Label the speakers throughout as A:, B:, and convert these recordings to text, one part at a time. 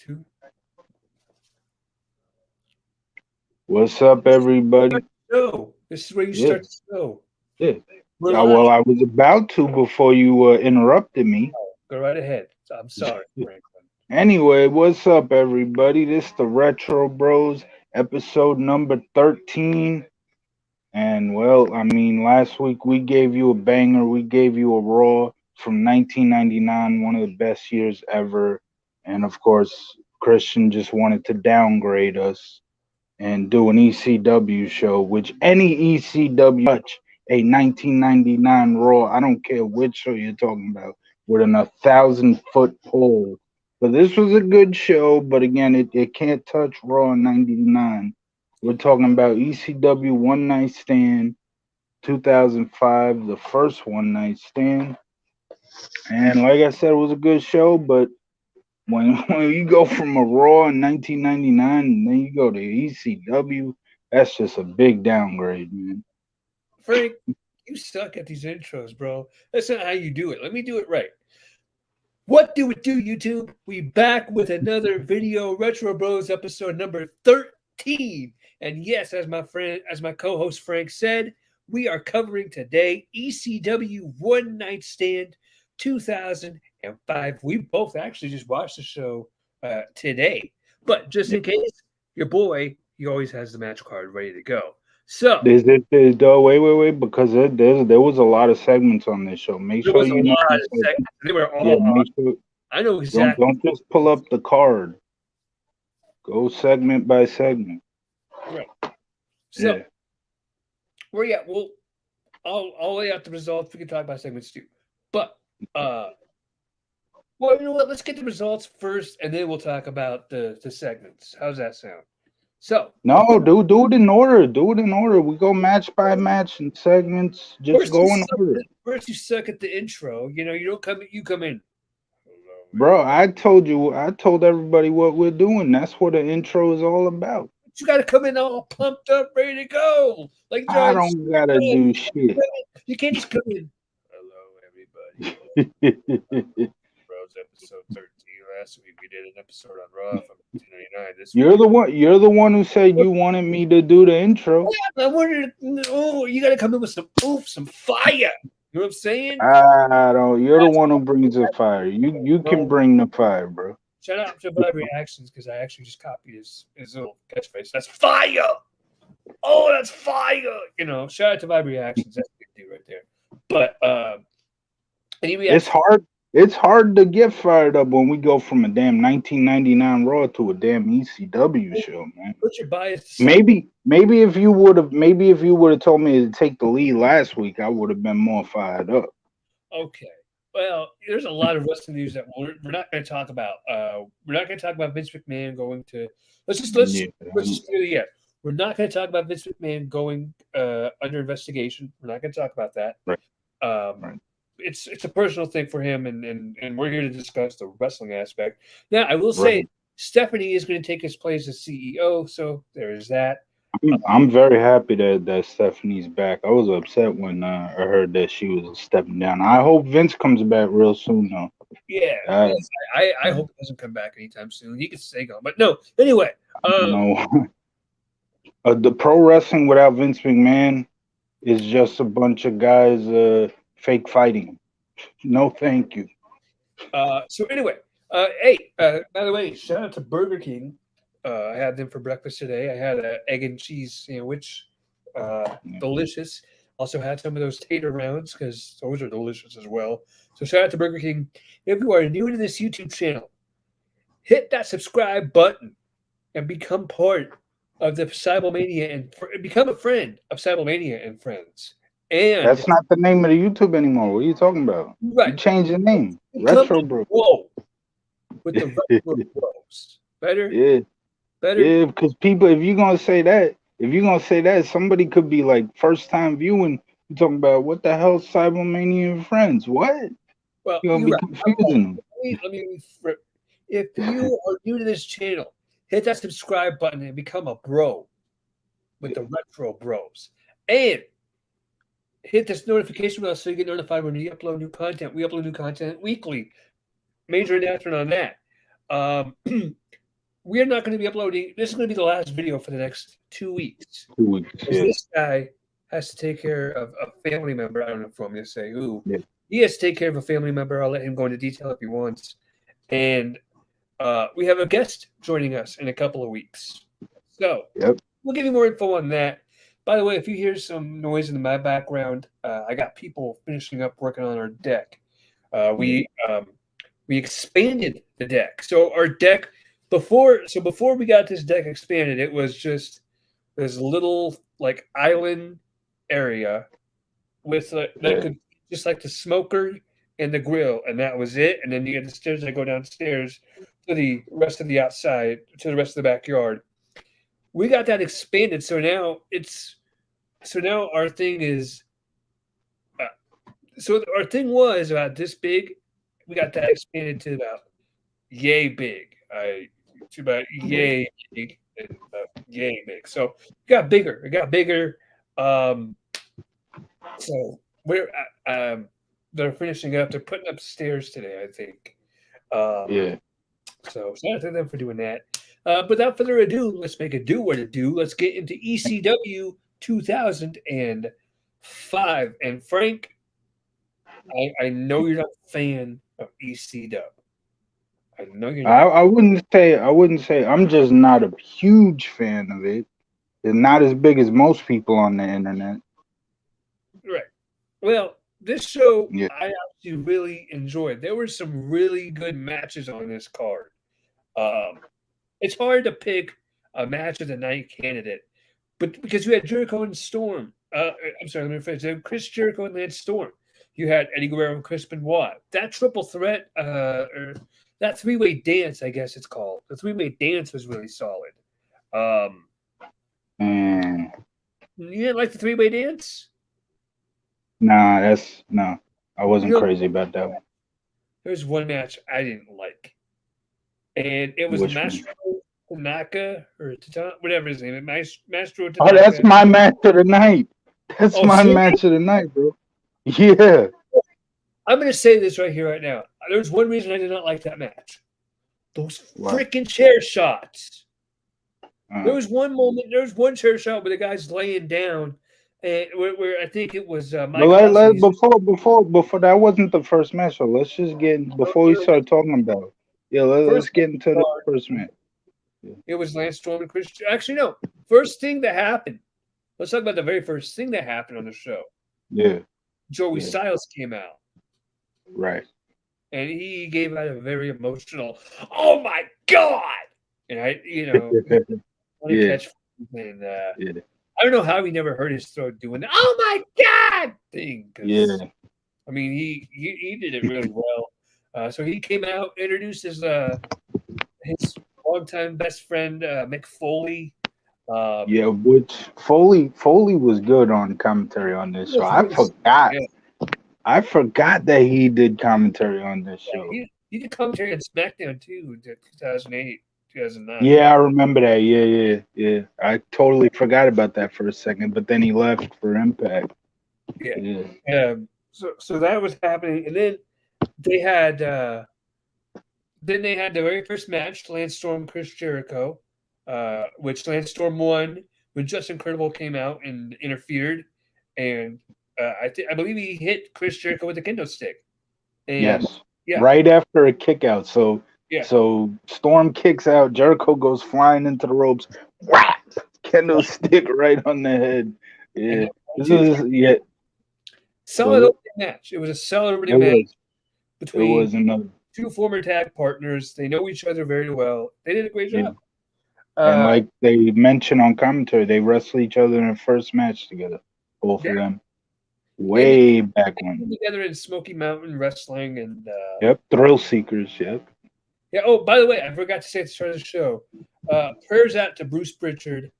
A: Two.
B: What's up, everybody?
A: No, this is where you start the show.
B: Yeah.
A: We're
B: Well,
A: live.
B: I was about to before you interrupted me.
A: Go right ahead. I'm sorry, Franklin.
B: Anyway, what's up, everybody? This the Retro Bros, episode number 13. And, well, I mean, last week we gave you a banger. We gave you a Raw from 1999, one of the best years ever. And, of course, Christian just wanted to downgrade us and do an ECW show, which any ECW touch a 1999 Raw, I don't care which show you're talking about, with an 1,000-foot pole. But this was a good show, but again, it can't touch Raw in 99. We're talking about ECW One Night Stand, 2005, the first One Night Stand. And like I said, it was a good show, but when you go from a Raw in 1999 and then you go to ECW, that's just a big downgrade, man.
A: Frank, you suck at these intros, bro. That's not how you do it. Let me do it right. What do it do, YouTube? We back with another video, Retro Bros episode number 13. And yes, as my co-host Frank said, we are covering today ECW One Night Stand 2005. We both actually just watched the show today. But just in case, your boy, he always has the match card ready to go. So
B: wait, because there was a lot of segments on this show. Make sure you know.
A: They were all I know exactly.
B: Don't just pull up the card. Go segment by segment.
A: Right. So where you at? Well, I'll lay out the results. We can talk about segments too. But well, you know what? Let's get the results first, and then we'll talk about the segments. How's that sound? So
B: no, do it in order. Do it in order. We go match by match and segments. Just go in order.
A: First, you suck at the intro. You know, you don't come. You come in.
B: Bro, I told everybody what we're doing. That's what the intro is all about.
A: You got to come in all pumped up, ready to go. Like
B: I don't gotta do shit.
A: You can't just come in. Hello, everybody. Bros episode 13. Last week we did an episode on Raw from 1999.
B: You're the one who said you wanted me to do the intro.
A: Yeah, I wanted. You got to come in with some oomph, some fire. You know what I'm saying?
B: I don't. You're the one who brings the fire. You can bring the fire, bro.
A: Shout out to Vibe Reactions because I actually just copied his little catchphrase. That's fire. Oh, that's fire. You know, shout out to Vibe Reactions. That's a big deal right there. But
B: it's hard to get fired up when we go from a damn 1999 Raw to a damn ECW show, man.
A: What's your bias?
B: Maybe if you would have told me to take the lead last week, I would have been more fired up.
A: Okay. Well, there's a lot of wrestling news that we're not going to talk about. We're not going to talk about Vince McMahon going to. Let's just clearly get. We're not going to talk about Vince McMahon going under investigation. We're not going to talk about that.
B: Right.
A: Right. It's a personal thing for him, and we're here to discuss the wrestling aspect. Now, I will say Stephanie is going to take his place as CEO, so there is that.
B: I'm very happy that Stephanie's back. I was upset when I heard that she was stepping down. I hope Vince comes back real soon, though.
A: Yeah, I hope he doesn't come back anytime soon. He can stay gone, but no. Anyway,
B: the pro wrestling without Vince McMahon is just a bunch of guys fake fighting. No, thank you.
A: So anyway, hey, by the way, shout out to Burger King. I had them for breakfast today. I had an egg and cheese sandwich, delicious. Also had some of those tater rounds because those are delicious as well. So shout out to Burger King. If you are new to this YouTube channel, hit that subscribe button and become part of the Cyblemania and become a friend of Cyblemania and Friends. And
B: that's not the name of the YouTube anymore. What are you talking about?
A: Right.
B: You changed the name. Retro Bros.
A: Whoa. With the Retro Bros. Better?
B: Yeah.
A: Better?
B: Yeah, because people, if you're gonna say that, somebody could be like first time viewing. You talking about what the hell, Cyblemania and Friends? What?
A: Well,
B: you're gonna be confusing.
A: Let me if you are new to this channel, hit that subscribe button and become a bro with the Retro Bros. And hit this notification bell so you get notified when we upload new content. We upload new content weekly. Major announcement on that. we are not going to be uploading. This is going to be the last video for the next 2 weeks.
B: 2 weeks.
A: Because
B: Yeah.
A: this guy has to take care of a family member. I don't know if I'm going to say who.
B: Yeah.
A: He has to take care of a family member. I'll let him go into detail if he wants. And we have a guest joining us in a couple of weeks. So we'll give you more info on that. By the way, if you hear some noise in my background, I got people finishing up working on our deck. We expanded the deck. So our deck before we got this deck expanded, it was just this little like island area with that could just like the smoker and the grill, and that was it. And then you get the stairs that go downstairs to the rest of the outside, to the rest of the backyard. We got that expanded, so now our thing is. So our thing was about this big. We got that expanded to about yay big. To about yay big and yay big. So it got bigger. So we're they're finishing up. They're putting up stairs today, I think. So shout out to them for doing that. Without further ado, let's make a do what it do. Let's get into ECW 2005. And Frank, I know you're not a fan of ECW. I know you're not.
B: I wouldn't say I'm just not a huge fan of it. It's not as big as most people on the internet.
A: Right. Well, this show I actually really enjoyed. There were some really good matches on this card. It's hard to pick a match of the night candidate, but because you had Jericho and Storm. I'm sorry, let me finish. Chris Jericho and Lance Storm. You had Eddie Guerrero and Chris Benoit. That triple threat, or that three-way dance, I guess it's called. The three-way dance was really solid. You didn't like the three-way dance?
B: Nah, I wasn't crazy about that one.
A: There's one match I didn't like. And it was Maestro Tanaka or whatever his name is. Maestro Tanaka.
B: Oh, that's my match of the night. That's my match of the night, bro. Yeah.
A: I'm going to say this right here, right now. There's one reason I did not like that match. Those freaking chair shots. There was one moment, there was one chair shot where the guy's laying down, and where I think it was
B: before that wasn't the first match. So let's just get before we start talking about it. Yeah, let's get into the first match. Yeah.
A: It was Lance Storm and Chris. Actually, no. First thing that happened. Let's talk about the very first thing that happened on the show.
B: Yeah.
A: Joey Styles came out.
B: Right.
A: And he gave out a very emotional, "Oh my God!" And I catch and I don't know how he never hurt his throat doing the "Oh my God" thing.
B: Yeah.
A: I mean, he did it really well. So he came out, introduced his longtime best friend Mick Foley.
B: Which Foley was good on commentary on this show. I forgot. Yeah. I forgot that he did commentary on this show.
A: He did commentary on SmackDown too in 2008, 2009.
B: Yeah, I remember that. Yeah. I totally forgot about that for a second, but then he left for Impact.
A: Yeah. So that was happening, and then they had the very first match, Lance Storm, Chris Jericho, which Lance Storm won when Justin Credible came out and interfered, and I believe he hit Chris Jericho with a kendo stick. And,
B: right after a kick out. So Storm kicks out, Jericho goes flying into the ropes, whap, kendo stick right on the head. Yeah,
A: solid opening match. It was a solid opening match between two former tag partners. They know each other very well. They did a great job.
B: And like they mentioned on commentary, they wrestled each other in their first match together, both of them. Way back when.
A: Together in Smoky Mountain Wrestling and
B: Thrill Seekers,
A: Yeah. Oh, by the way, I forgot to say at the start of the show. Prayers out to Bruce Pritchard.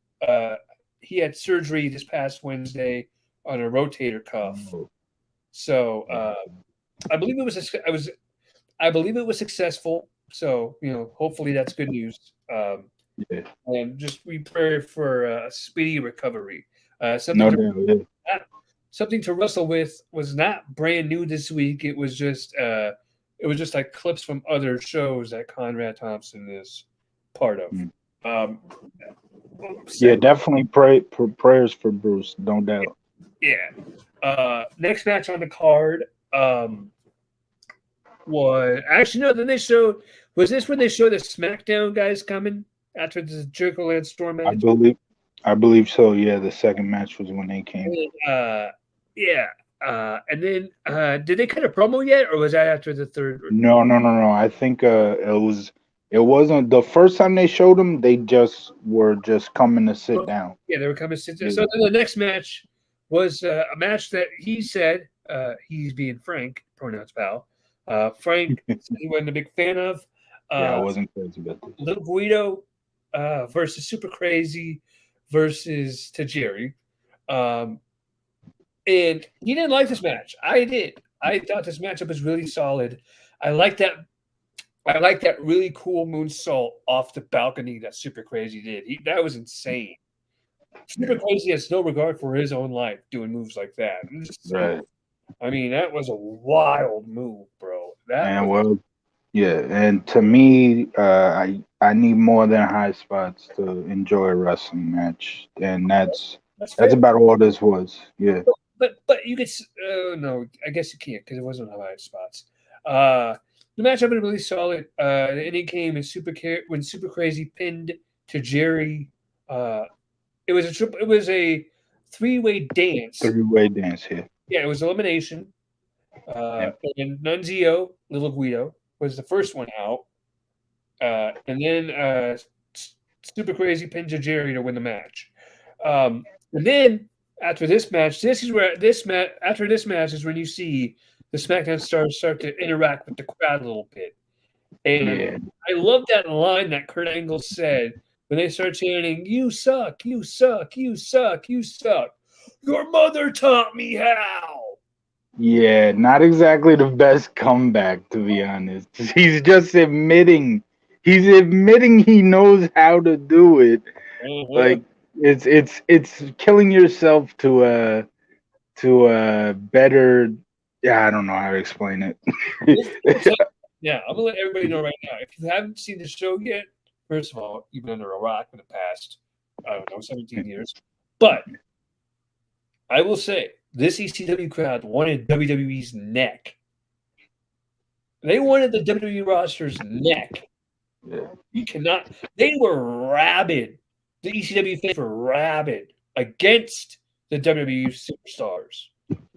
A: He had surgery this past Wednesday on a rotator cuff. So I believe it was successful. So hopefully that's good news. And just we pray for a speedy recovery. Something to wrestle with was not brand new this week. It was just like clips from other shows that Conrad Thompson is part of.
B: Yeah, definitely prayers for Bruce, no doubt.
A: Yeah. Next match on the card was actually no. Then they showed. Was this when they showed the SmackDown guys coming after the Jericho Lance Storm match?
B: I believe so. Yeah, the second match was when they came.
A: Yeah. And then did they cut a promo yet, or was that after the third?
B: No. I think it wasn't the first time they showed them. They were just coming to sit down.
A: Yeah, they were coming to sit down. So then the next match was a match that he said he's being Frank, pronouns pal. Frank he wasn't a big fan of.
B: Yeah, I wasn't crazy about this.
A: Little Guido versus Super Crazy versus Tajiri. And he didn't like this match. I did. I thought this matchup was really solid. I like that really cool moonsault off the balcony that Super Crazy did. That was insane. Super Crazy has no regard for his own life doing moves like that.
B: Right.
A: I mean, that was a wild move, bro.
B: And to me, I need more than high spots to enjoy a wrestling match, and that's about all this was. Yeah.
A: But you could no, I guess you can't because it wasn't high spots. The matchup was really solid. The ending came when Super Crazy pinned Tajiri. It was a three-way dance.
B: Three-way dance here.
A: Yeah, it was elimination. And Nunzio, Little Guido, was the first one out. And then Super Crazy pinned Tajiri to win the match. And then after this match, after this match is when you see the SmackDown stars start to interact with the crowd a little bit. And I love that line that Kurt Angle said when they start chanting, "You suck, you suck, you suck, you suck. Your mother taught me how."
B: Yeah, not exactly the best comeback, to be honest. He's just admitting he knows how to do it. Mm-hmm. Like it's killing yourself to a better. Yeah, I don't know how to explain it.
A: Yeah, I'm gonna let everybody know right now. If you haven't seen the show yet, first of all, you've been under a rock in the past, I don't know, 17 years. But I will say this ECW crowd wanted WWE's neck. They wanted the WWE roster's neck.
B: Yeah.
A: You cannot. They were rabid. The ECW fans were rabid against the WWE superstars.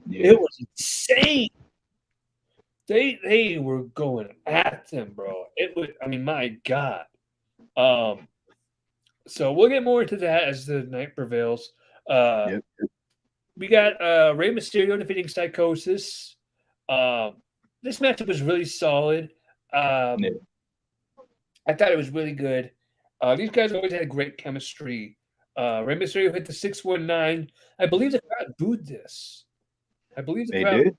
A: Yeah. It was insane. They were going at them, bro. It was. I mean, my God. So we'll get more into that as the night prevails.
B: Yep.
A: We got Rey Mysterio defeating Psychosis. This matchup was really solid. I thought it was really good. These guys always had great chemistry. Rey Mysterio hit the 619. I believe the crowd booed this. I believe the crowd did.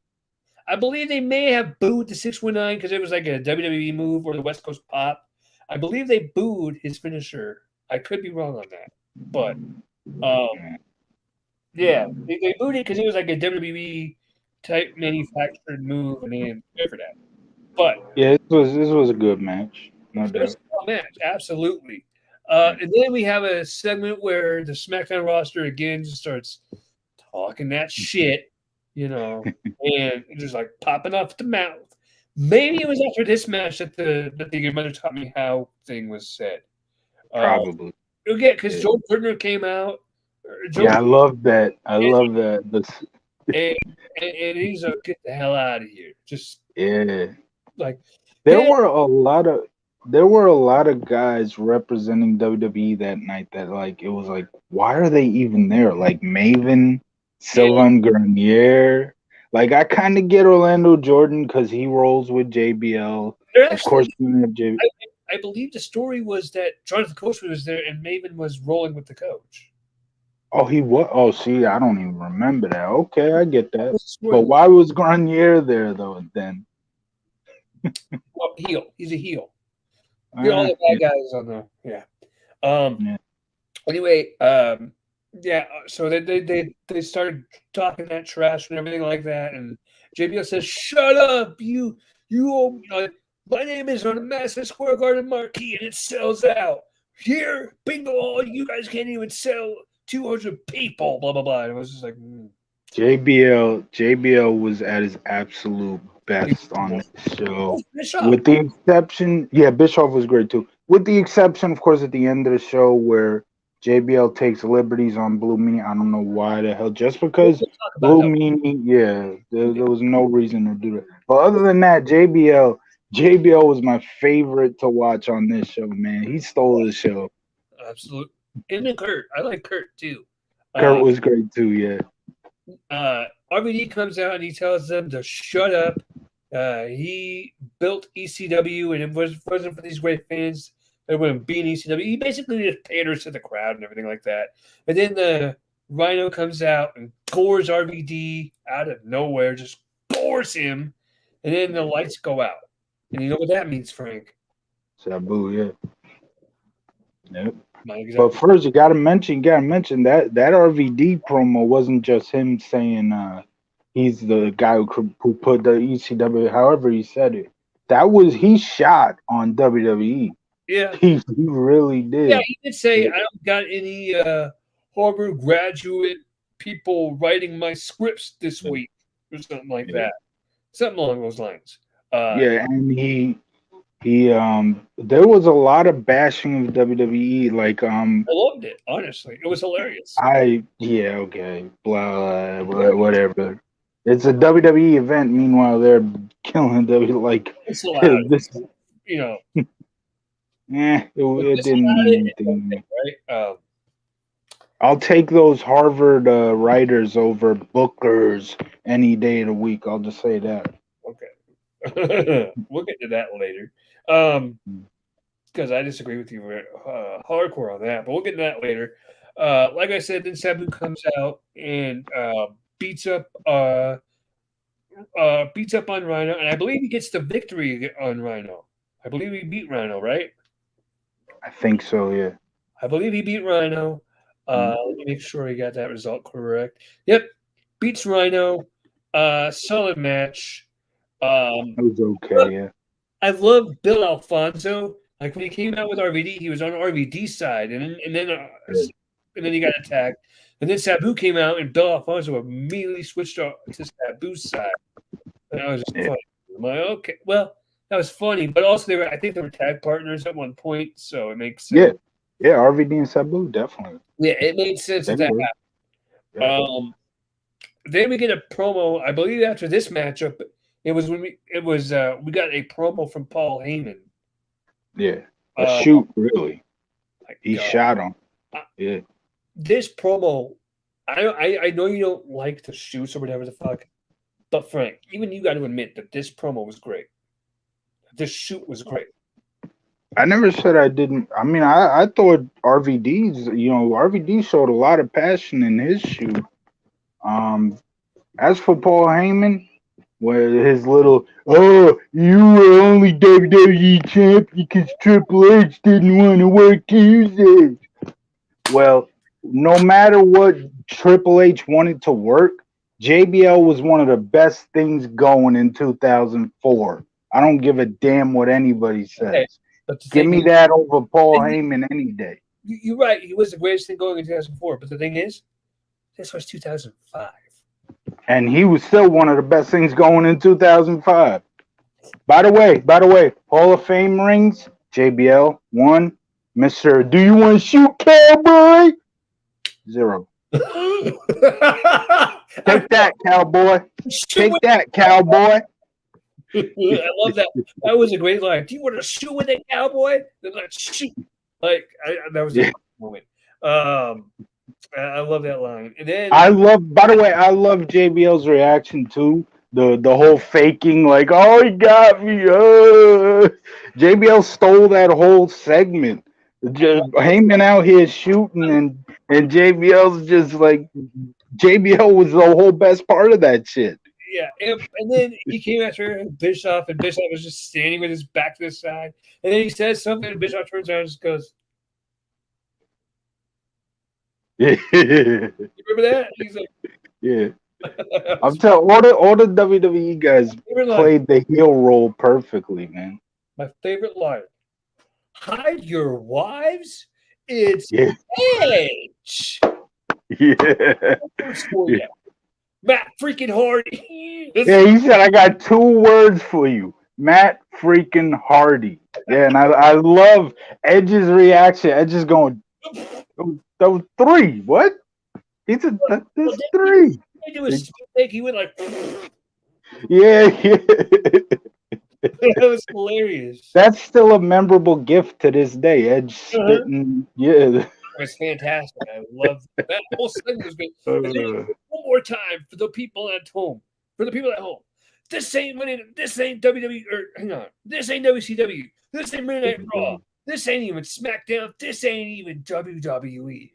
A: I believe they may have booed the 619 because it was like a WWE move or the West Coast pop. I believe they booed his finisher. I could be wrong on that, but yeah, they booed it because it was like a WWE type manufactured move, and they didn't care for that. But
B: yeah, this was a good match. No doubt.
A: It was a good match, absolutely. And then we have a segment where the SmackDown roster again just starts talking that shit, and just like popping off the mouth. Maybe it was after this match that the Your Mother Taught Me How thing was said.
B: Probably.
A: Again, because Joe Burner came out.
B: I love that. I love that.
A: And he's like, get the hell out of here. Just like
B: there were a lot of guys representing WWE that night that like it was like, why are they even there? Like Maven, Sylvain Grenier. Like I kind of get Orlando Jordan because he rolls with JBL. Of course,
A: I believe the story was that Jonathan Coach was there and Maven was rolling with the coach.
B: Oh, he was. Oh, see, I don't even remember that. Okay, I get that. But why was Grenier there though? Then,
A: well, heel. He's a heel. All the bad guys on there. Yeah. Anyway, so they started talking that trash and everything like that, and JBL says, "Shut up, you owe me. My name is on a Madison Square Garden marquee, and it sells out. here, bingo, all you guys can't even sell 200 people, blah blah blah. And I was just like,
B: JBL was at his absolute best on this show. With the exception, Bischoff was great too. With the exception, of course, at the end of the show where JBL takes liberties on Blue Meanie. I don't know why the hell. Just because Blue Meanie, there was no reason to do that. But other than that, JBL was my favorite to watch on this show, man. He stole the show.
A: Absolutely. And then Kurt. I like Kurt too.
B: Kurt was great too, yeah.
A: RVD comes out and he tells them to shut up. He built ECW, and it wasn't for these great fans that wouldn't be in ECW. He basically just panders to the crowd and everything like that. And then the Rhino comes out and gores RVD out of nowhere, just gores him. And then the lights go out. And you know what that means, Frank?
B: Sabu, yeah. Yep. But first, you gotta mention that RVD promo wasn't just him saying he's the guy who put the ECW, however he said it. That was he shot on WWE.
A: Yeah,
B: he really did.
A: Yeah, he did say I don't got any Harvard graduate people writing my scripts this week or something like that, something along those lines.
B: And he there was a lot of bashing of WWE. Like I
A: loved it, honestly. It was hilarious.
B: Whatever. It's a WWE event. Meanwhile, they're killing WWE. Like
A: it's allowed.
B: This,
A: you know.
B: It didn't mean anything. Right? I'll take those Harvard writers over bookers any day of the week. I'll just say that.
A: Okay. We'll get to that later. Because I disagree with you hardcore on that, but we'll get to that later. Like I said, then Sabu comes out and beats up on Rhino, and I believe he gets the victory on Rhino. I believe he beat Rhino, right?
B: I think so, yeah.
A: I believe he beat Rhino. Let me make sure he got that result correct. Yep, beats Rhino. Solid match.
B: It was okay, yeah.
A: I love Bill Alfonso. Like when he came out with RVD, he was on RVD's side, and then he got attacked. And then Sabu came out, and Bill Alfonso immediately switched to Sabu's side. And I was just funny. I'm like, okay, well, that was funny, but also I think they were tag partners at one point, so it makes sense.
B: Yeah, RVD and Sabu definitely.
A: Yeah, it made sense that happened. Yeah. Then we get a promo. I believe after this matchup, it was we got a promo from Paul Heyman.
B: Yeah, shoot, really. He shot him. Yeah.
A: This promo, I know you don't like the shoots or whatever the fuck, but Frank, even you got to admit that this promo was great. This shoot was great.
B: I never said I didn't. I mean, I thought RVD showed a lot of passion in his shoot. As for Paul Heyman, where his little, you were only WWE champion because Triple H didn't want to work Tuesdays. Well, no matter what Triple H wanted to work, JBL was one of the best things going in 2004. I don't give a damn what anybody says. Okay, give me that over Paul Heyman any day.
A: You're right. He was the greatest thing going in 2004. But the thing is, this was 2005.
B: And he was still one of the best things going in 2005. By the way, Hall of Fame rings, JBL, 1. Mr. Do you want to shoot, cowboy? 0. Take that, cowboy. Take that, cowboy.
A: I love that. That was a great line. Do you want to shoot with it, cowboy? Then let's shoot. Like that was a moment. I love that line. And then
B: I love JBL's reaction too. The whole faking, like, oh, he got me. JBL stole that whole segment. Just Heyman out here shooting, and JBL's just like, JBL was the whole best part of that shit.
A: Yeah, and then he came after Bischoff, and Bischoff was just standing with his back to the side. And then he says something, and Bischoff turns around and just goes,
B: yeah.
A: You remember that? He's like,
B: yeah. I'm telling all the WWE guys played the heel role perfectly, man.
A: My favorite line. hide your wives. It's
B: Yeah.
A: Edge.
B: Yeah.
A: Words for
B: Yeah.
A: you, Matt freaking Hardy.
B: Yeah, he said, I got 2 words for you. Matt freaking Hardy. Yeah, and I love Edge's reaction. Edge is going, that was 3. What? He said,
A: Well,
B: that's
A: then
B: 3.
A: he do a spit take. He went like,
B: Yeah, yeah.
A: that was hilarious.
B: That's still a memorable gift to this day. Edge
A: Uh-huh.
B: spitting. Yeah.
A: It was fantastic. I loved that whole segment was great. And then
B: Uh,
A: one more time for the people at home. For the people at home. This ain't WWE or hang on. This ain't WCW. This ain't Monday Night Raw. This ain't even SmackDown. This ain't even WWE.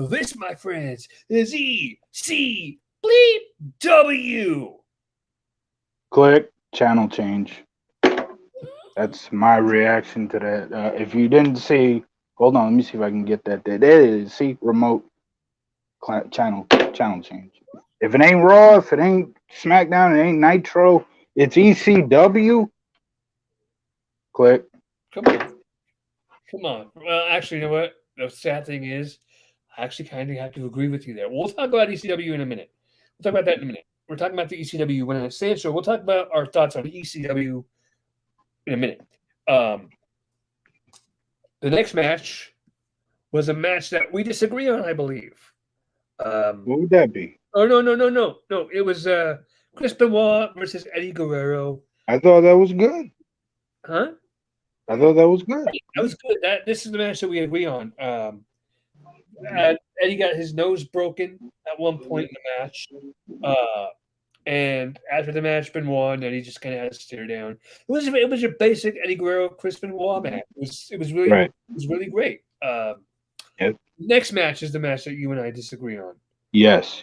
A: This, my friends, is ECW.
B: click, channel change. That's my reaction to that. If you didn't see, hold on, let me see if I can get that there. There it is. See, remote channel change. If it ain't Raw, if it ain't SmackDown, it ain't Nitro, it's ECW. Click.
A: Come on. Come on. Well, actually, you know what? The sad thing is, I actually kind of have to agree with you there. We'll talk about ECW in a minute. We'll talk about that in a minute. We're talking about the ECW One Night Stand show. We'll talk about our thoughts on ECW in a minute. The next match was a match that we disagree on, I believe.
B: What would that be?
A: Oh no! It was Chris Benoit versus Eddie Guerrero.
B: I thought that was good.
A: Huh?
B: I thought that was good.
A: That was good. This is the match that we agree on. Eddie got his nose broken at one point in the match. And after the match Benoit, and Eddie just kind of had to stare down. It was your basic Eddie Guerrero Chris Benoit match. It was really
B: Right.
A: it was really great.
B: Yep.
A: Next match is the match that you and I disagree on.
B: Yes.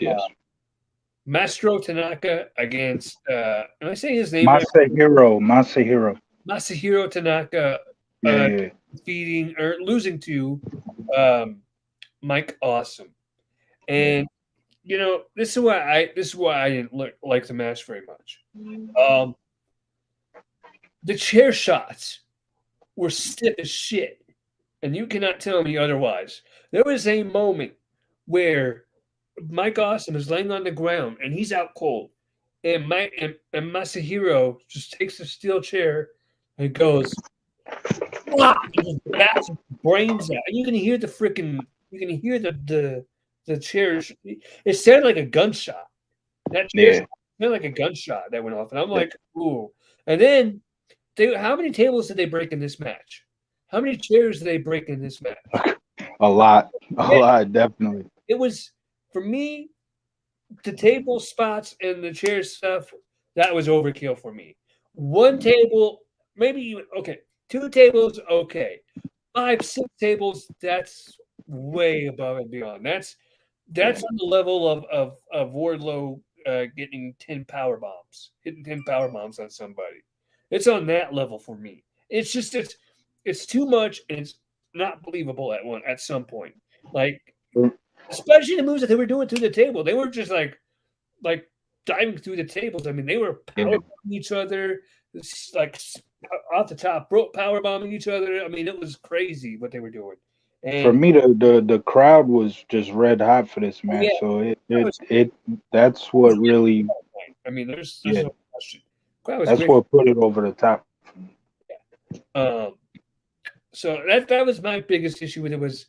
A: Maestro Tanaka against am I saying his name right? Masahiro Tanaka
B: Yeah.
A: defeating or losing to Mike Awesome. And you know, this is why I didn't like the match very much. The chair shots were stiff as shit, and you cannot tell me otherwise. There was a moment where Mike Awesome is laying on the ground and he's out cold, and Masahiro just takes the steel chair and goes, "Wah!" and just bats his brains out, and you can hear the chairs. It sounded like a gunshot. That chair sounded like a gunshot that went off, and I'm like, ooh. And then, how many tables did they break in this match? How many chairs did they break in this match?
B: A lot, definitely.
A: It was, for me, the table spots and the chair stuff, that was overkill for me. One table, maybe even, okay. 2 tables, okay. 5, 6 tables, that's way above and beyond. That's on the level of Wardlow getting 10 power bombs, hitting 10 power bombs on somebody. It's on that level for me. It's just it's too much and it's not believable at some point. Like, especially the moves that they were doing through the table. They were just like diving through the tables. I mean, they were power bombing each other, like off the top rope, power bombing each other. I mean, it was crazy what they were doing. And
B: for me, the crowd was just red hot for this match. So that's what really.
A: I mean, there's no question.
B: That's what put it over the top.
A: So that was my biggest issue with it was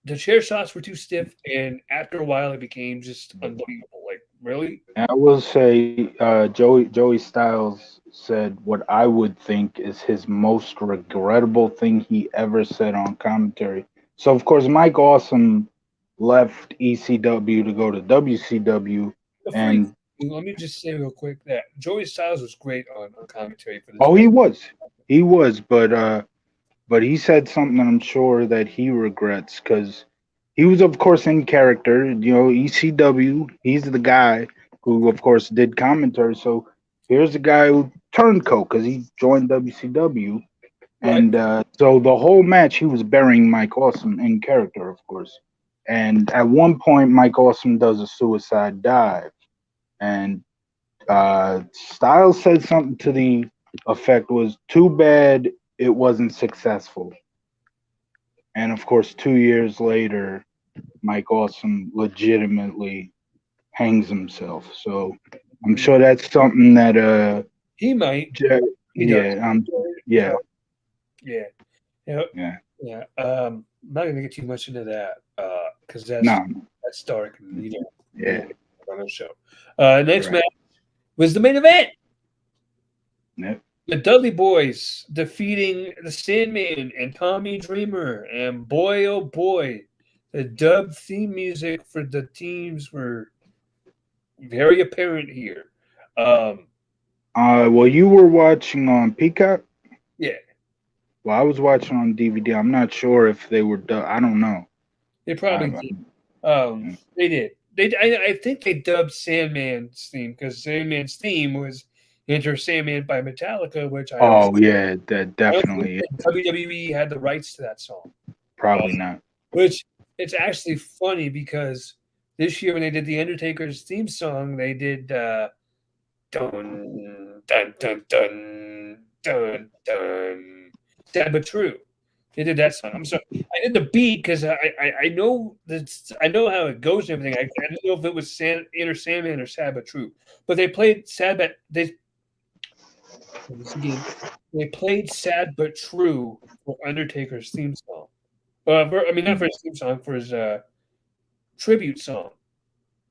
A: the chair shots were too stiff, and after a while, it became just unbelievable. Like, really?
B: And I will say, Joey Styles said what I would think is his most regrettable thing he ever said on commentary. So, of course, Mike Awesome left ECW to go to WCW. And
A: let me just say real quick that Joey Styles was great on commentary for this.
B: Oh, he was, but he said something that I'm sure that he regrets because he was, of course, in character. You know, ECW. He's the guy who, of course, did commentary. So here's the guy who turned coat because he joined WCW. Right. And so the whole match, he was burying Mike Awesome in character, of course. And at one point, Mike Awesome does a suicide dive. And Styles said something to the effect was, too bad it wasn't successful. And of course, 2 years later, Mike Awesome legitimately hangs himself. So I'm sure that's something that
A: He might. He does.
B: yeah, yeah,
A: Yeah. Yeah.
B: yeah.
A: Yeah. I'm not gonna get too much into that because
B: No,
A: that's dark and we
B: yeah,
A: don't on the show. Next
B: right.
A: match was the main event.
B: Yep.
A: The Dudley Boys defeating the Sandman and Tommy Dreamer, and boy oh boy, the dub theme music for the teams were very apparent here. Um,
B: Well, you were watching on Peacock.
A: yeah,
B: Well, I was watching on DVD. I'm not sure if they were done. I don't know.
A: they probably
B: I,
A: did. They did. I think they dubbed Sandman's theme because Sandman's theme was Enter Sandman by Metallica, which
B: oh yeah, that
A: I don't think
B: definitely
A: that WWE had the rights to that song.
B: probably not.
A: Which it's actually funny because this year when they did the Undertaker's theme song, they did dun dun dun dun dun dun. Sad but true. They did that song. I'm sorry. I did the beat because I know I know how it goes and everything. I didn't know if it was Inner Sandman or Sad but True. But they played Sad but they played Sad but True for Undertaker's theme song. Not for his theme song, for his tribute song.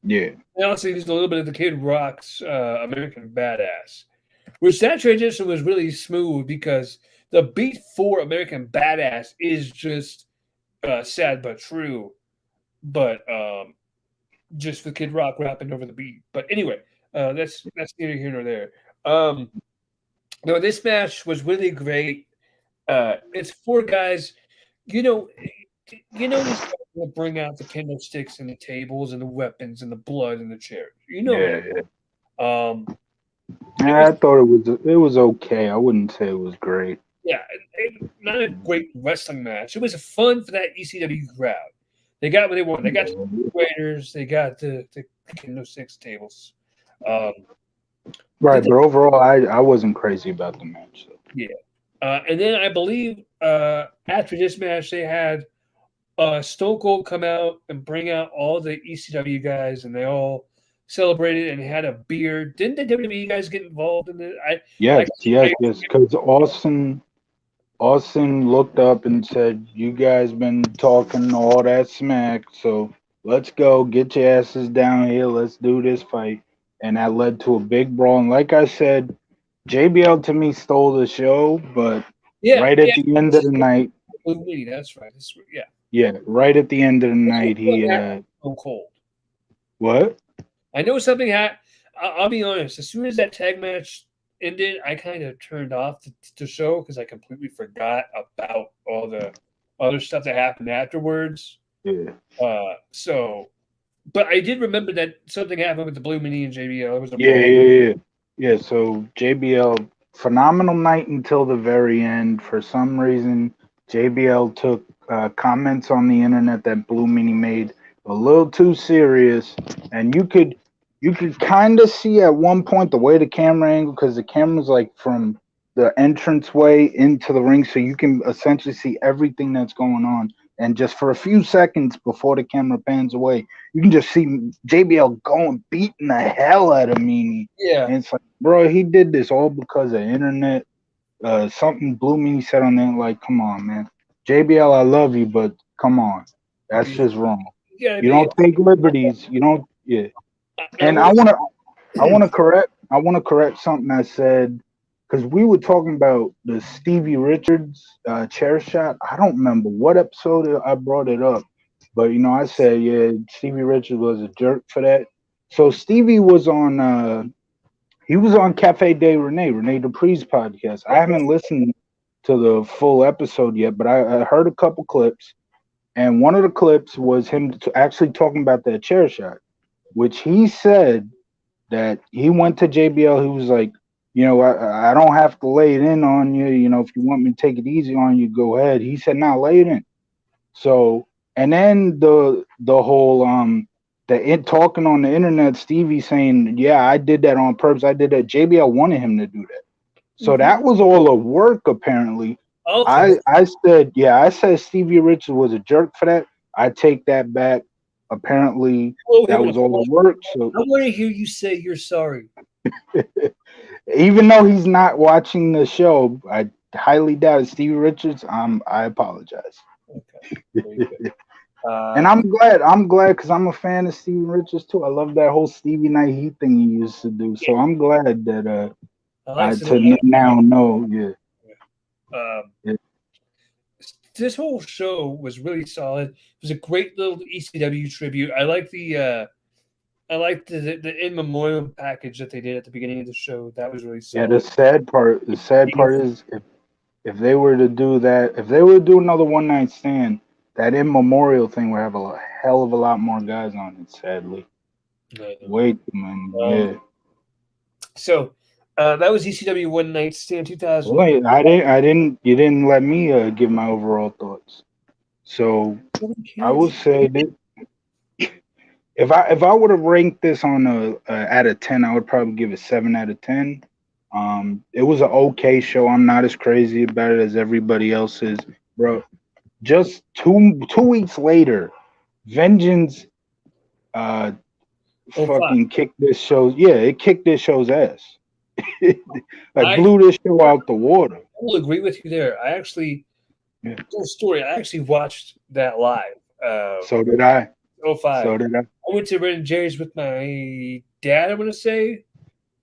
B: Yeah,
A: They also used a little bit of the Kid Rock's American Badass, which that transition was really smooth because the beat for American Badass is just sad but true, but just with Kid Rock rapping over the beat. But anyway, that's neither here nor there. No, this match was really great. It's four guys, you know, these guys will bring out the candlesticks and the tables and the weapons and the blood and the chairs.
B: yeah,
A: It. Um,
B: I thought it was okay. I wouldn't say it was great.
A: yeah, not a great wrestling match. It was fun for that ECW crowd. They got what they wanted. They got the waiters. They got the candlesticks tables.
B: Right, but overall, I wasn't crazy about the match. So.
A: Yeah, and then I believe after this match they had Stone Cold come out and bring out all the ECW guys, and they all celebrated and had a beer. Didn't the WWE guys get involved in it?
B: Yes, because Austin looked up and said, "You guys been talking all that smack, so let's go get your asses down here. Let's do this fight." And that led to a big brawl. And like I said, JBL to me stole the show, but right at the end of the night,
A: that's right.
B: Yeah, right at the end of the night, he
A: Stone Cold.
B: What?
A: I know something happened. I'll be honest. As soon as that tag match ended, I kind of turned off the show because I completely forgot about all the other stuff that happened afterwards.
B: Yeah.
A: But I did remember that something happened with the Blue Mini and JBL. It was
B: Yeah. So JBL, phenomenal night until the very end. For some reason, JBL took comments on the internet that Blue Mini made a little too serious, and you could kind of see at one point the way the camera angle, because the camera's like from the entranceway into the ring, so you can essentially see everything that's going on. And just for a few seconds before the camera pans away, you can just see JBL beating the hell out of Meanie.
A: Yeah.
B: And it's like, bro, he did this all because of internet. Something Blue Meanie said on there, like, come on, man. JBL, I love you, but come on. That's just wrong. You don't take liberties. You don't, yeah. And I want to correct something I said, because we were talking about the Stevie Richards chair shot. I don't remember what episode I brought it up, but I said, yeah, Stevie Richards was a jerk for that. So Stevie was on Cafe de Rene Dupree's podcast. I haven't listened to the full episode yet, but I heard a couple clips, and one of the clips was him actually talking about that chair shot, which he said that he went to JBL. He was like, I don't have to lay it in on you. If you want me to take it easy on you, go ahead. He said, nah, lay it in. So, and then the whole talking on the internet, Stevie saying, yeah, I did that on purpose. I did that. JBL wanted him to do that. So that was all a work, apparently.
A: Okay.
B: I said Stevie Richards was a jerk for that. I take that back. Apparently,
A: Oh,
B: that
A: him
B: was all the work. So
A: I want to hear you say you're sorry.
B: even though he's not watching the show, I highly doubt it. Stevie Richards, I apologize.
A: Okay. Very good.
B: And I'm glad. I'm glad because I'm a fan of Stevie Richards too. I love that whole Stevie Night Heat thing he used to do. So I'm glad that
A: I like
B: I
A: to
B: now know. Yeah.
A: um,
B: Yeah.
A: this whole show was really solid. It was a great little ECW tribute. I liked the in memoriam package that they did at the beginning of the show. That was really
B: Yeah.
A: solid.
B: The sad part is if they were to do that, if they were to do another one night stand, that in memorial thing would have hell of a lot more guys on it. Sadly, way too many.
A: Um,
B: Yeah.
A: so that was ECW One Night Stand 2000.
B: Wait, I didn't. You didn't let me give my overall thoughts. So
A: Nobody
B: I would
A: cares.
B: say that if I would have ranked this on a out of 10, I would probably give it 7 out of 10. It was an okay show. I'm not as crazy about it as everybody else is, bro. Just two weeks later, Vengeance
A: Oh, fuck.
B: fucking kicked this show. Yeah, it kicked this show's ass. Like
A: I
B: blew this show out the water.
A: will agree with you there. I actually,
B: Yeah.
A: full story, I actually watched that live.
B: So did I.
A: 05.
B: So did I.
A: I went to Red and Jerry's with my dad, I want to say.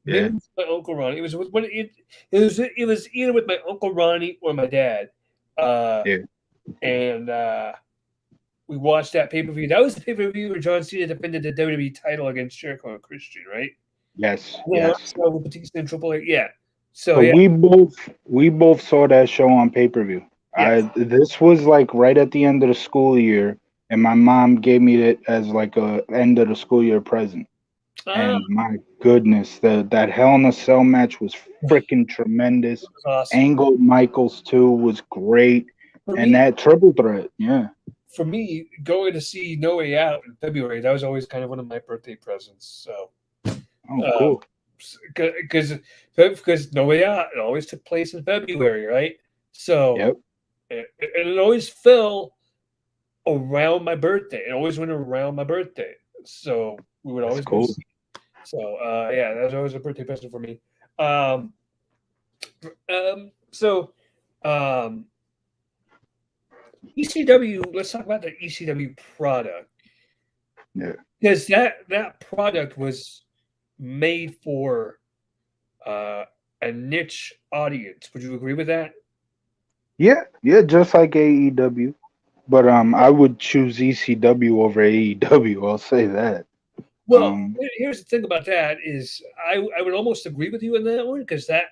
A: Maybe
B: Yeah.
A: with my Uncle Ronnie. It was either with my Uncle Ronnie or my dad.
B: Yeah.
A: And we watched that pay-per-view. That was the pay-per-view where John Cena defended the WWE title against Jericho and Christian, right?
B: Yes.
A: Yeah,
B: Yes.
A: so with Batista and Triple H. Yeah. So
B: So
A: yeah,
B: we both saw that show on pay-per-view.
A: yes.
B: This was like right at the end of the school year, and my mom gave me it as like a end of the school year present.
A: Ah,
B: And my goodness, that Hell in a Cell match was freaking tremendous.
A: that was awesome.
B: Angle Michaels too was great,
A: For
B: and
A: me,
B: that triple threat, yeah.
A: going to see No Way Out in February, that was always kind of one of my birthday presents. So
B: Oh,
A: um,
B: cool.
A: because No Way Out, it always took place in February, right? So
B: Yep,
A: and it always fell around my birthday. It always went around my birthday. So we would
B: that's
A: always go
B: cool.
A: see. So yeah, that was always a birthday present for me. Um, so um, ECW. Let's talk about the ECW product
B: Yeah.
A: because that product was made for uh, a niche audience. Would you agree with that?
B: Yeah, yeah, just like AEW. But I would choose ECW over AEW. I'll say that.
A: Well,
B: Um,
A: here's the thing about that is I would almost agree with you in that one because I'm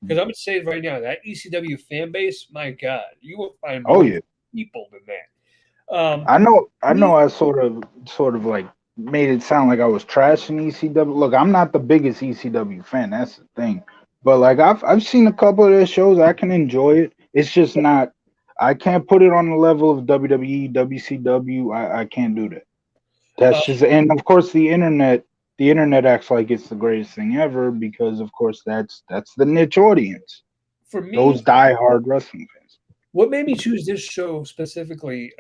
A: gonna say it right now that ECW fan base, my God, you will find
B: oh
A: more
B: yeah,
A: people than that.
B: I know. I
A: Me,
B: know. I sort of like made it sound like I was trashing ECW. Look, I'm not the biggest ECW fan. That's the thing. But like I've seen a couple of their shows. I can enjoy it. It's just not. I can't put it on the level of WWE, WCW. I can't do that.
A: uh,
B: That's just, and of course the internet. The internet acts like it's the greatest thing ever because, of course, that's the niche audience.
A: for me,
B: Those diehard wrestling fans.
A: what made me choose this show specifically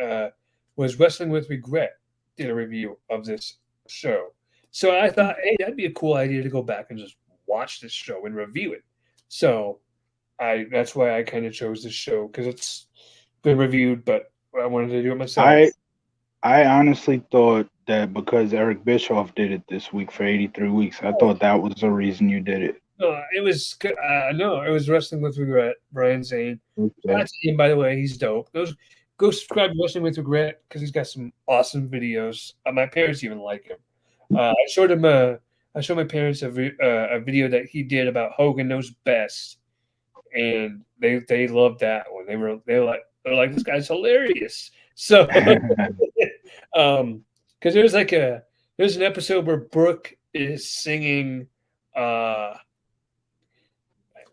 A: was Wrestling with Regret did a review of this show. So I thought, hey, that'd be a cool idea to go back and just watch this show and review it. So that's why I kind of chose this show because it's been reviewed, but I wanted to do it myself.
B: I honestly thought that because Eric Bischoff did it this week for 83 weeks, I thought that was the reason you did it.
A: It was no, it was Wrestling with Regret. Brian Zane.
B: Okay.
A: That's him, by the way. He's dope. Go subscribe to Wrestling with Regret because he's got some awesome videos. My parents even like him. I showed my parents a video that he did about Hogan Knows Best, and they loved that one. They're like this guy's hilarious. So, because there's an episode where Brooke is singing.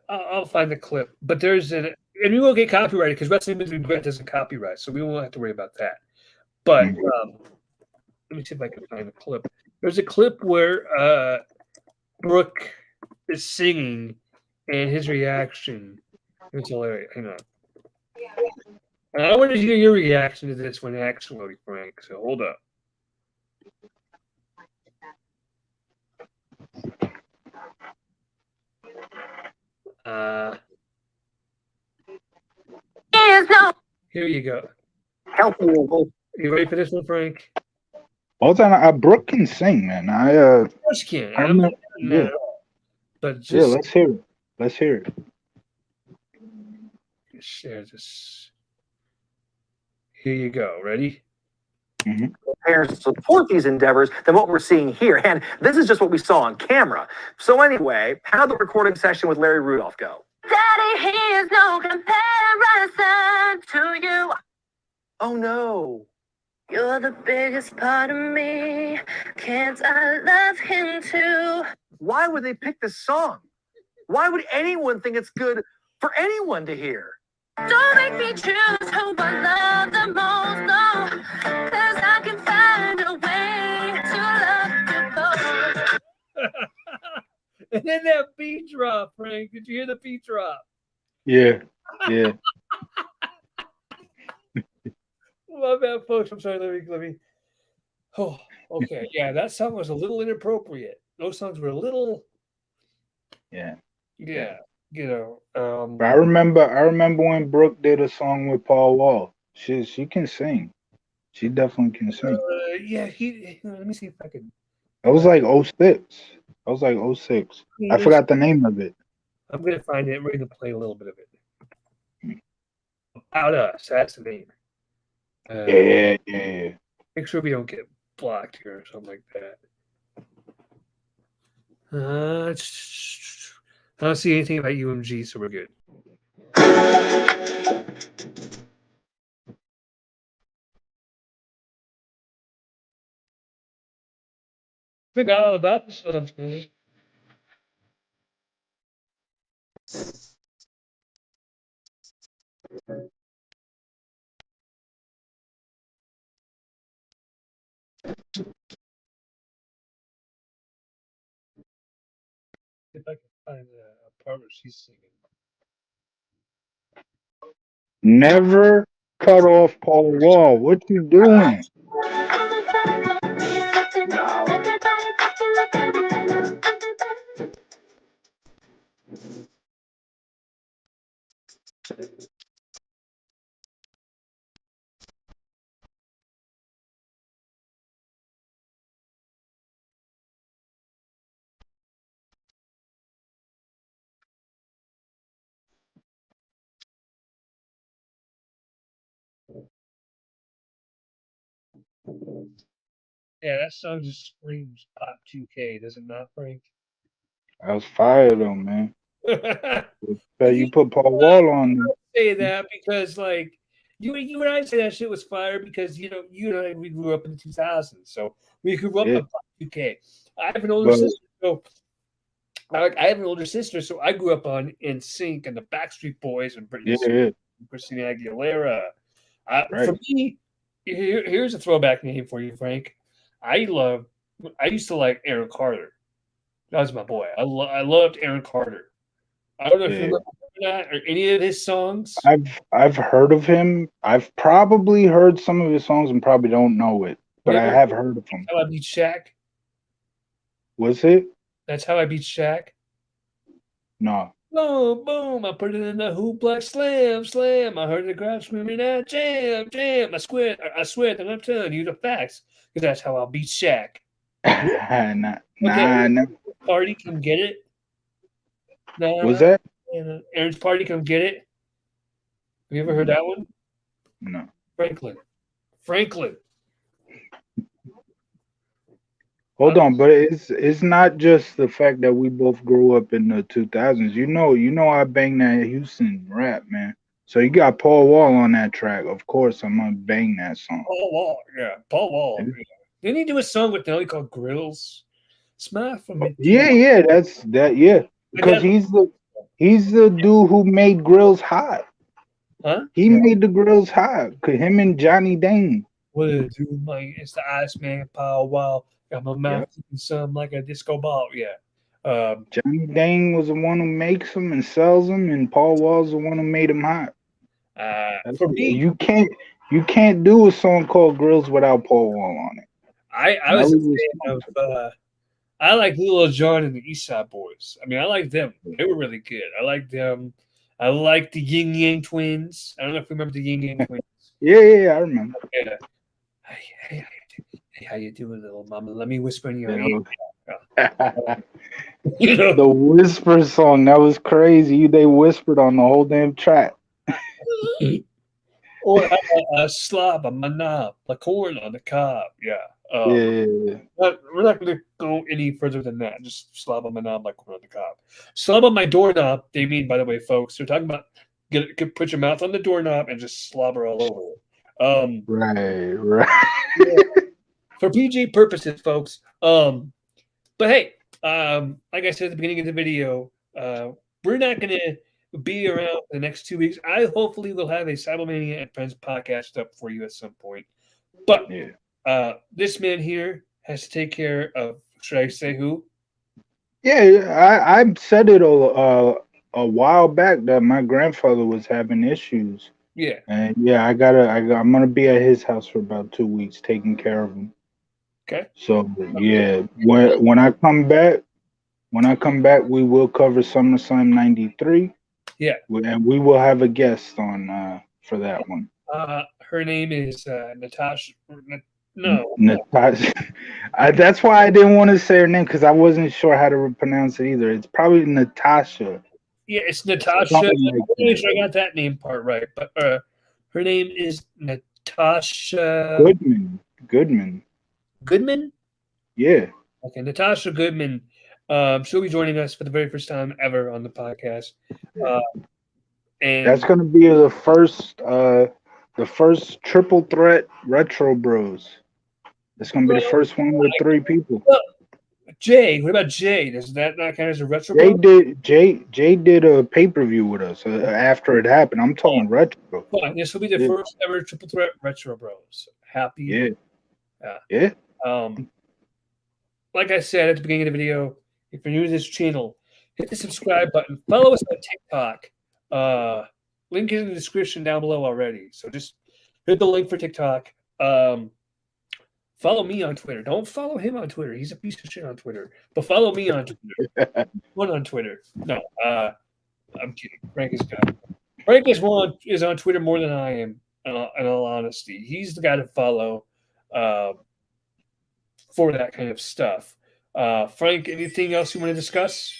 A: I'll find the clip, but and we won't get copyrighted because Wrestling with Regret doesn't copyright, so we won't have to worry about that. But let me see if I can find the clip. There's a clip where Brooke is singing, and his reaction is hilarious. Hang on. I want to hear your reaction to this one, actually, Frank. So hold up. Here you go.
C: Help me, Uncle.
A: You ready for this one, Frank?
B: All time, Brooke can sing, man.
A: Of course you can.
B: I
A: I'm not
B: yeah.
A: that at all. But
B: Yeah,
A: just
B: let's hear it. Let's hear it.
A: share this. Here you go. Ready?
C: Parents support these endeavors than what we're seeing here. And this is just what we saw on camera. So anyway, how did the recording session with Larry Rudolph go?
D: Daddy, he is no comparison to you.
C: Oh no.
D: You're the biggest part of me. Can't I love him too?
C: Why would they pick this song? Why would anyone think it's good for anyone to hear?
D: Don't make me choose who I love the most, no. 'Cause I can find a way to love you both.
A: And then that beat drop, Frank. Did you hear the beat drop?
B: Yeah, yeah.
A: Love that, folks. I'm sorry. Let me. Oh, okay. Yeah, that song was a little inappropriate. Those songs were a little.
B: Yeah.
A: Yeah. You know.
B: But I remember when Brooke did a song with Paul Wall. She can sing. She definitely can sing.
A: Yeah. Let me see if I can.
B: That was like 06. I was like 06. I forgot the name of it.
A: I'm gonna find it. We're gonna play a little bit of it. About Us. That's the name.
B: Yeah.
A: Make sure we don't get blocked here or something like that. I don't see anything about UMG, so we're good. Forgot all about this one. If I can find the part where she's singing.
B: Never cut off Paul Wall. What you doing?
A: Yeah, that song just screams Pop 2K, does it not, Frank?
B: I was fired though, man.
A: If
B: You put Paul Wall on there.
A: say that because, like, you and I say that shit was fire because you and I we grew up in the 2000s, so we grew up
B: Yeah.
A: on Pop 2K. I have an older
B: But-
A: sister, so I have an older sister, so I grew up on NSYNC and the Backstreet Boys and Britney Spears, and Christina Aguilera.
B: Right.
A: For me, here's a throwback name for you, Frank. I used to like Aaron Carter. That was my boy. I loved Aaron Carter. I don't know if you remember that or any of his songs.
B: I've heard of him. I've probably heard some of his songs and probably don't know it, but I have heard of him.
A: How I Beat Shaq?
B: Was it?
A: That's How I Beat Shaq.
B: No.
A: Boom, boom! I put it in the hoop like slam, slam. I heard the crowd screaming out, jam, jam. I swear that I'm telling you the facts because that's how I beat Shaq.
B: Nah.
A: Party, come get it. Nah,
B: Was that?
A: Aaron's Party, come get it. Have you ever heard that one?
B: No.
A: Franklin.
B: Hold on, but it's not just the fact that we both grew up in the 2000s. You know, I bang that Houston rap, man. So you got Paul Wall on that track. Of course, I'm gonna bang that song.
A: Paul Wall. Yeah. Didn't he do a song with Nelly called Grills? Smile for me.
B: Yeah, that's that. Yeah, because he's the dude who made Grills hot.
A: Huh?
B: He made the Grills hot. Cause him and Johnny Dane.
A: What did it do, Mike? It's the Iceman, Paul Wall. Got my mouth kicking something like a disco ball. Yeah.
B: Johnny Dane was the one who makes them and sells them, and Paul Wall's the one who made them hot.
A: For me,
B: you can't do a song called "Grills" without Paul Wall on it.
A: I was a fan of. I like Lil Jon and the East Side Boys. I mean, I like them. They were really good. I like them. I like the Yin Yang Twins. I don't know if you remember the Yin Yang Twins.
B: Yeah, I remember.
A: Yeah. Hey, how you doing, little mama? Let me whisper in your ear. You know,
B: the whisper song, that was crazy. They whispered on the whole damn track.
A: or a slob, a manab, a corn on the cob. Yeah.
B: Yeah.
A: We're not going to go any further than that. Just slob on my knob like corn on the cob. Slob on my doorknob. They mean, by the way, folks, they're talking about put your mouth on the doorknob and just slobber all over it.
B: Right.
A: Yeah. For PG purposes, folks. But hey, like I said at the beginning of the video, we're not going to be around for the next 2 weeks. I hopefully will have a Cybermania and Friends podcast up for you at some point. But this man here has to take care of, should I say who?
B: Yeah, I said it a while back that my grandfather was having issues.
A: Yeah.
B: And yeah, I'm gonna be at his house for about 2 weeks taking care of him.
A: Okay.
B: So yeah, when I come back, we will cover SummerSlam '93. Yeah. And we will have a guest on for that one.
A: Her name is Natasha.
B: Natasha. That's why I didn't want to say her name because I wasn't sure how to pronounce it either. It's probably Natasha.
A: Yeah, it's Natasha. I'm pretty sure I got that name part right, but her name is Natasha
B: Goodman.
A: Goodman?
B: Yeah.
A: Okay, Natasha Goodman. She'll be joining us for the very first time ever on the podcast. And
B: that's going to be the first triple threat Retro Bros. It's going to be the first one with 3 people.
A: Jay, what about Jay? Does that not count as a Retro
B: Bro? Jay did a pay-per-view with us after it happened. I'm talking Retro.
A: Fine. This will be the first ever triple threat Retro Bros. Happy.
B: Yeah.
A: Like I said at the beginning of the video, if you're new to this channel, hit the subscribe button. Follow us on TikTok. Link is in the description down below already. So just hit the link for TikTok. Follow me on Twitter. Don't follow him on Twitter. He's a piece of shit on Twitter. But follow me on Twitter. One on Twitter. No, I'm kidding. Frank is good. Frank is on Twitter more than I am, in all honesty. He's the guy to follow for that kind of stuff. Frank, anything else you want to discuss?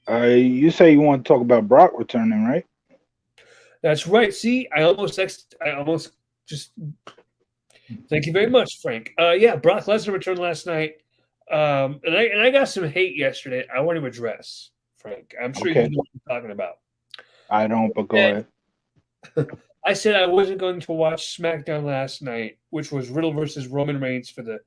B: You say you want to talk about Brock returning, right?
A: That's right. See, I almost just. Thank you very much, Frank. Yeah, Brock Lesnar returned last night, and I got some hate yesterday. I want to address, Frank. I'm sure you know what I'm talking about.
B: I don't, but go ahead.
A: I said I wasn't going to watch SmackDown last night, which was Riddle versus Roman Reigns for the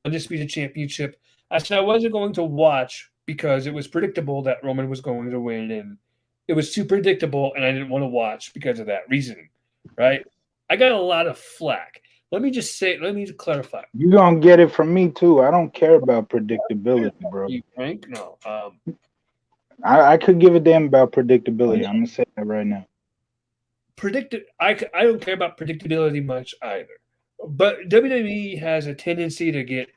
A: Undisputed Championship. I said I wasn't going to watch because it was predictable that Roman was going to win, and it was too predictable, and I didn't want to watch because of that reasoning, right? I got a lot of flack. Let me clarify.
B: You're going to get it from me, too. I don't care about predictability, bro.
A: Frank? No.
B: I could give a damn about predictability. I'm going to say that right now.
A: I don't care about predictability much either. But WWE has a tendency to get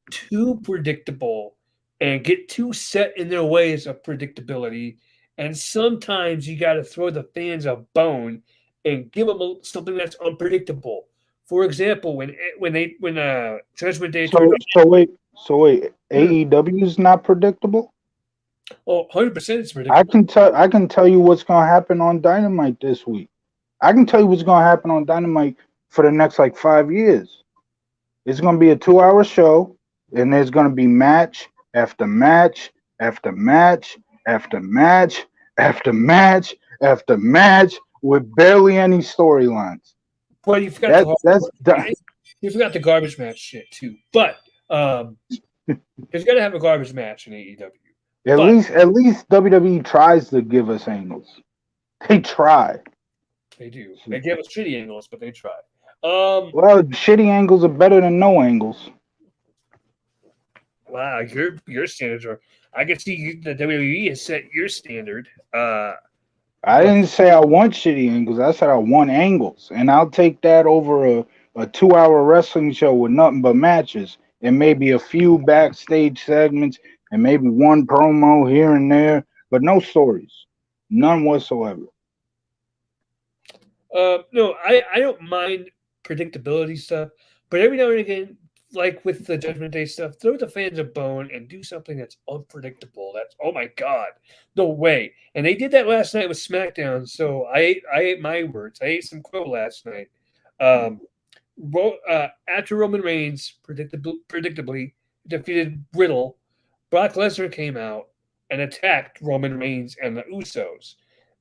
A: too predictable and get too set in their ways of predictability. And sometimes you got to throw the fans a bone and give them something that's unpredictable. For example, when Judgment Day.
B: So wait, AEW is not predictable?
A: Oh, 100% it's predictable.
B: I can tell you what's going to happen on Dynamite this week. I can tell you what's going to happen on Dynamite for the next 5 years. It's going to be a 2-hour show, and there's going to be match after match after match after match after match after match with barely any storylines.
A: Well, you forgot the garbage match shit too. But there's got to have a garbage match in AEW.
B: At least WWE tries to give us angles. They try.
A: They do. They give us shitty angles, but they try.
B: Well, shitty angles are better than no angles.
A: Wow, your standards are. I can see the WWE has set your standard.
B: I didn't say I want shitty angles. I said I want angles, and I'll take that over a 2 hour wrestling show with nothing but matches and maybe a few backstage segments and maybe one promo here and there, but no stories, none whatsoever.
A: No, I don't mind predictability stuff, but every now and again, like with the Judgment Day stuff, throw the fans a bone and do something that's unpredictable. That's oh my god, no way. And they did that last night with SmackDown. So I ate my words. I ate some crow last night. After Roman Reigns predictably defeated Riddle, Brock Lesnar came out and attacked Roman Reigns and the Usos.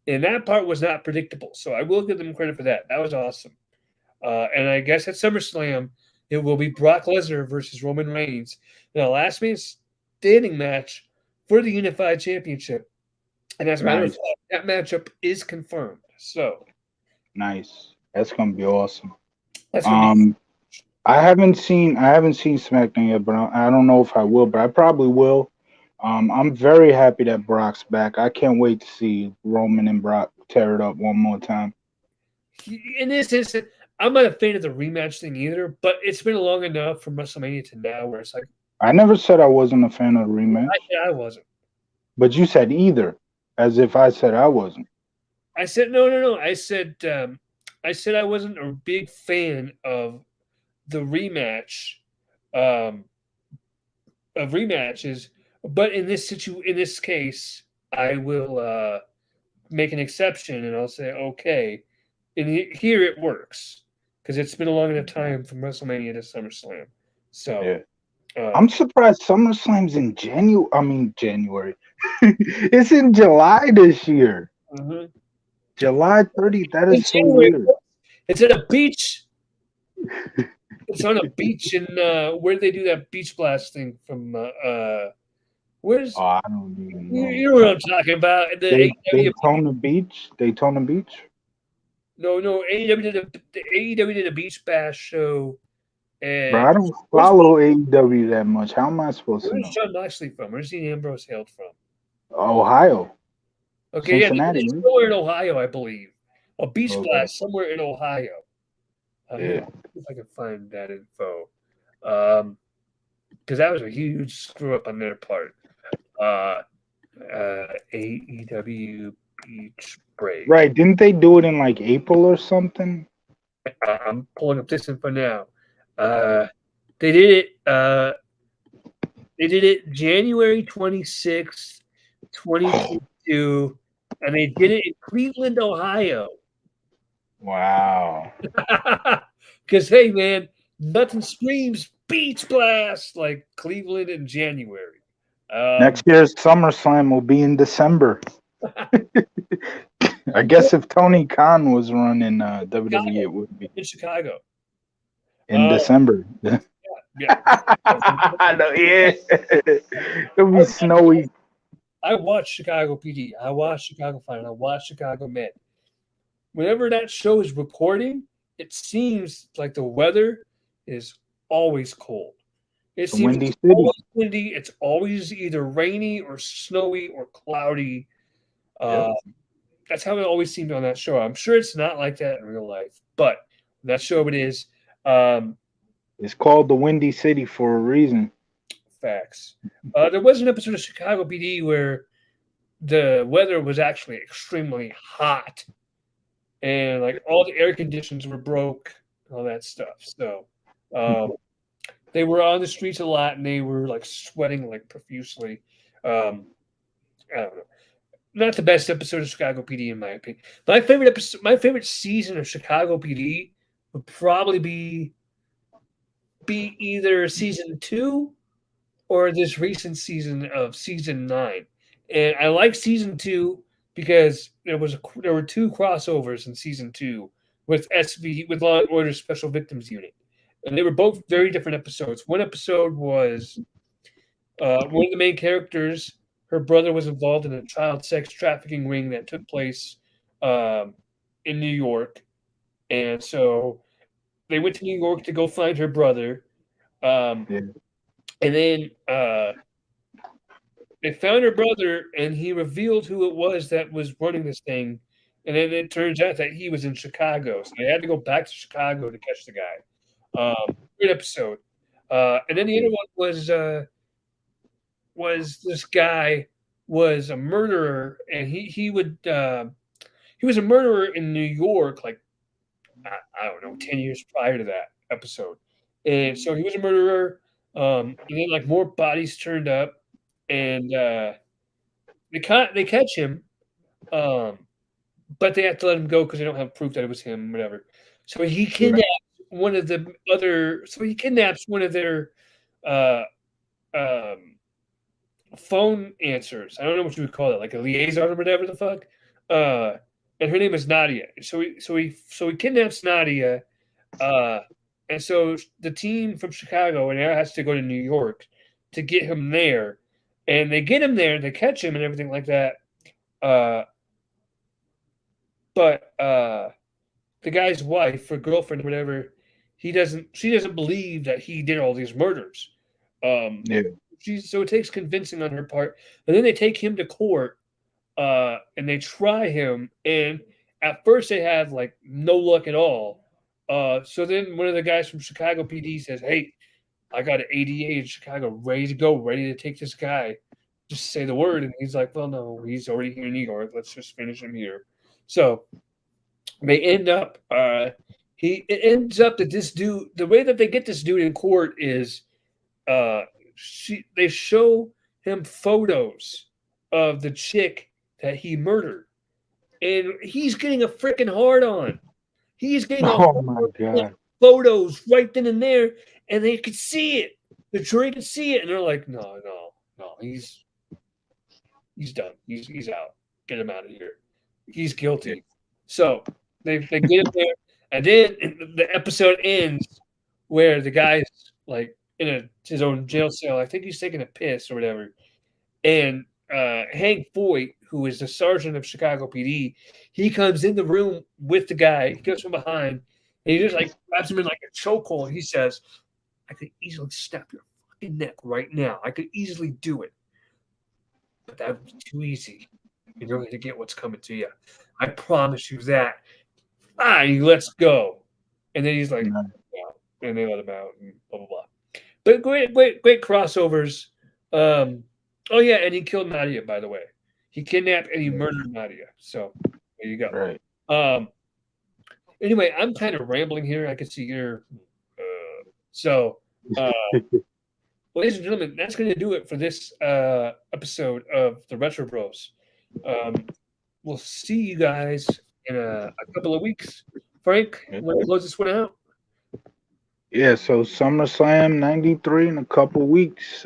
A: And that part was not predictable. So I will give them credit for that. That was awesome. And I guess at SummerSlam, it will be Brock Lesnar versus Roman Reigns in a last man standing match for the Unified Championship. And as a matter of fact, that matchup is confirmed. So
B: nice. That's gonna be awesome.
A: That's gonna be
B: I haven't seen SmackDown yet, but I don't know if I will, but I probably will. I'm very happy that Brock's back. I can't wait to see Roman and Brock tear it up one more time.
A: In this instance, I'm not a fan of the rematch thing either, but it's been long enough from WrestleMania to now where it's like
B: I never said I wasn't a fan of the rematch.
A: I wasn't.
B: But you said either, as if I said I wasn't.
A: I said no. I said I wasn't a big fan of the rematch of rematches, but in this case, I will make an exception and I'll say okay. And here it works because it's been a long enough time from WrestleMania to SummerSlam. So
B: yeah. I'm surprised SummerSlam's in January. I mean January. It's in July this year.
A: Mm-hmm.
B: July 30th. That is so weird.
A: It's at a beach. It's on a beach in where they do that beach blast thing from. Where's?
B: Oh, I don't even know.
A: You know what I'm talking about?
B: Daytona Beach. Daytona Beach.
A: No. AEW did a beach bash show. And
B: Bro, I don't follow AEW that much. How am I supposed to know?
A: Where's John Moxley from? Where's Dean Ambrose hailed from?
B: Ohio.
A: Okay,
B: Cincinnati,
A: yeah, somewhere in Ohio, I believe. A beach blast somewhere in Ohio. See if I can find that info. Because that was a huge screw up on their part. AEW Beach Break.
B: Right. Didn't they do it in like April or something?
A: I'm pulling up this info now. They did it January 26th, 2022, and they did it in Cleveland, Ohio.
B: Wow.
A: Because, hey, man, nothing screams beach blast like Cleveland in January.
B: Next year's SummerSlam will be in December. I guess if Tony Khan was running WWE, it would be
A: in Chicago.
B: In December.
A: Yeah.
B: I know, yeah. It'll be snowy.
A: I watch Chicago PD. I watch Chicago Fire. I watch Chicago Med. Whenever that show is recording, it seems like the weather is always cold. It seems
B: windy
A: it's
B: city.
A: Always windy. It's always either rainy or snowy or cloudy. That's how it always seemed on that show. I'm sure it's not like that in real life, but that show it is.
B: It's called the Windy City for a reason.
A: Facts. There was an episode of Chicago PD where the weather was actually extremely hot, and like all the air conditions were broke, all that stuff. So they were on the streets a lot, and they were like sweating like profusely. I don't know. Not the best episode of Chicago PD, in my opinion. My favorite season of Chicago PD would probably be either season 2 or this recent season of season 9. And I like season 2 because there were 2 crossovers in season 2 with Law and Order Special Victims Unit, and they were both very different episodes. One episode was one of the main characters. Her brother was involved in a child sex trafficking ring that took place in New York. And so they went to New York to go find her brother. And then they found her brother, and he revealed who it was that was running this thing. and then it turns out that he was in Chicago, so they had to go back to Chicago to catch the guy. Great episode. And then the other one was this guy was a murderer, and he was a murderer in New York, like I don't know, 10 years prior to that episode. And so he was a murderer. And then like more bodies turned up, and they catch him, but they have to let him go because they don't have proof that it was him, whatever. So he kidnaps one of the other. So he kidnaps one of their um, phone answers. I don't know what you would call it, like a liaison or whatever the fuck. And her name is Nadia. So he kidnaps Nadia, and so the team from Chicago and now has to go to New York to get him there, and they get him there, they catch him and everything like that. But the guy's wife or girlfriend or whatever, she doesn't believe that he did all these murders.
B: Yeah.
A: So it takes convincing on her part, and then they take him to court, and they try him, and at first they have like no luck at all. So then one of the guys from Chicago PD says, "Hey, I got an ADA in Chicago ready to go, ready to take this guy. Just say the word." And he's like, "Well, no, he's already here in New York. Let's just finish him here." So they end up. It ends up that this dude, the way that they get this dude in court is, they show him photos of the chick that he murdered, and he's getting a freaking hard on. He's getting
B: Oh my god.
A: photos right then and there, and they could see it. The jury could see it, and they're like, "No, he's done. He's out. Get him out of here. He's guilty." So they get him there, and then the episode ends where the guy's like in his own jail cell. I think he's taking a piss or whatever, and Hank Foyt, who is the sergeant of Chicago PD, he comes in the room with the guy. He goes from behind, and he just like grabs him in like a chokehold. He says, "I could easily snap your fucking neck right now. I could easily do it, but that would be too easy. You're going to get what's coming to you. I promise you that." He lets go, and then he's like, "Yeah," and they let him out, and blah blah blah. But great crossovers. Oh yeah, and he killed Nadia, by the way. He kidnapped and he murdered Nadia. So there you go.
B: Right.
A: Anyway, I'm kind of rambling here. I can see your. Ladies and gentlemen, that's going to do it for this episode of the Retro Bros. We'll see you guys in a couple of weeks. Frank, want to close this one out?
B: Yeah, so SummerSlam 93 in a couple weeks.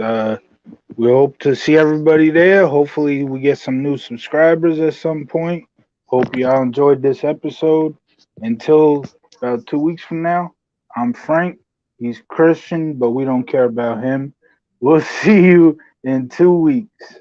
B: We hope to see everybody there. Hopefully we get some new subscribers at some point. Hope y'all enjoyed this episode. Until about 2 weeks from now, I'm Frank. He's Christian, but we don't care about him. We'll see you in 2 weeks.